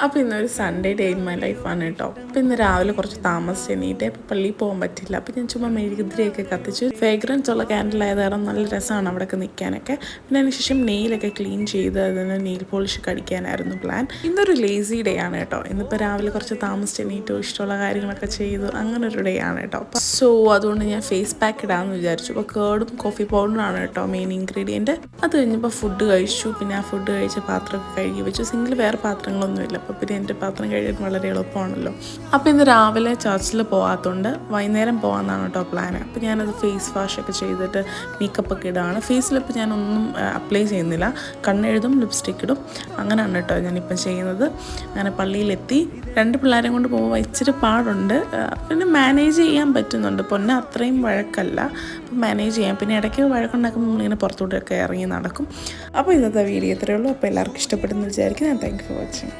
അപ്പോൾ ഇന്നൊരു Sunday day in my ലൈഫാണ് കേട്ടോ. അപ്പോൾ ഇന്ന് രാവിലെ കുറച്ച് താമസിച്ച് എണീറ്റ് പള്ളിയിൽ പോകാൻ പറ്റില്ല. അപ്പോൾ ഞാൻ ചുമ്മാ മെഴുകുതിരിയൊക്കെ കത്തിച്ച് ഫ്രേഗ്രൻസ് ഉള്ള ക്യാൻഡിലായത് കാരണം നല്ല രസമാണ് അവിടെയൊക്കെ നിൽക്കാനൊക്കെ. പിന്നെ അതിനുശേഷം നെയിലൊക്കെ ക്ലീൻ ചെയ്ത് അതിന് നെയിൽ പോളിഷ് കടിക്കാനായിരുന്നു പ്ലാൻ. ഇന്നൊരു ലേസി ഡേ ആണ് കേട്ടോ. ഇന്നിപ്പോൾ രാവിലെ കുറച്ച് താമസിച്ച് എണീറ്റോ ഇഷ്ടമുള്ള കാര്യങ്ങളൊക്കെ ചെയ്തു അങ്ങനെ ഒരു ഡേ ആണ് കേട്ടോ. സോ അതുകൊണ്ട് ഞാൻ ഫേസ് പാക്ക് ഇടാമെന്ന് വിചാരിച്ചു. അപ്പോൾ കേർഡും കോഫി പൗഡറാണ് കേട്ടോ മെയിൻ ഇൻഗ്രീഡിയൻറ്റ്. അത് കഴിഞ്ഞപ്പോൾ ഫുഡ് കഴിച്ചു. പിന്നെ ആ ഫുഡ് കഴിച്ച പാത്രമൊക്കെ കഴുകി വെച്ചു. സിംഗിൾ വേറെ പാത്രങ്ങളൊന്നുമില്ല. അപ്പോൾ പിന്നെ എൻ്റെ പാത്രം കഴുകാൻ വളരെ എളുപ്പമാണല്ലോ. അപ്പോൾ ഇന്ന് രാവിലെ ചർച്ചിൽ പോകാത്തതുകൊണ്ട് വൈകുന്നേരം പോകാമെന്നാണ് കേട്ടോ പ്ലാൻ. അപ്പോൾ ഞാനത് ഫേസ് വാഷൊക്കെ ചെയ്തിട്ട് മേക്കപ്പൊക്കെ ഇടുകയാണ്. ഫേസിലിപ്പോൾ ഞാനൊന്നും അപ്ലൈ ചെയ്യുന്നില്ല. കണ്ണെഴുതും ലിപ്സ്റ്റിക് ഇടും അങ്ങനെയാണ് കേട്ടോ ഞാനിപ്പം ചെയ്യുന്നത്. അങ്ങനെ പള്ളിയിലെത്തി. 2 പിള്ളേരെ കൊണ്ട് പോകുമ്പോൾ ഇച്ചിരി പാടുണ്ട്. പിന്നെ മാനേജ് ചെയ്യാൻ പറ്റുന്നുണ്ട്. പൊന്നെ അത്രയും വഴക്കല്ല. അപ്പം മാനേജ് ചെയ്യാം. പിന്നെ ഇടയ്ക്ക് വഴക്കുണ്ടാക്കുമ്പോൾ നമ്മളിങ്ങനെ പുറത്തോട്ടൊക്കെ ഇറങ്ങി നടക്കും. അപ്പോൾ ഇന്നത്തെ വീഡിയോ ഇത്രയേ ഉള്ളൂ. അപ്പോൾ എല്ലാവർക്കും ഇഷ്ടപ്പെടുന്നു വിചാരിക്കുന്നു. Thank you for watching.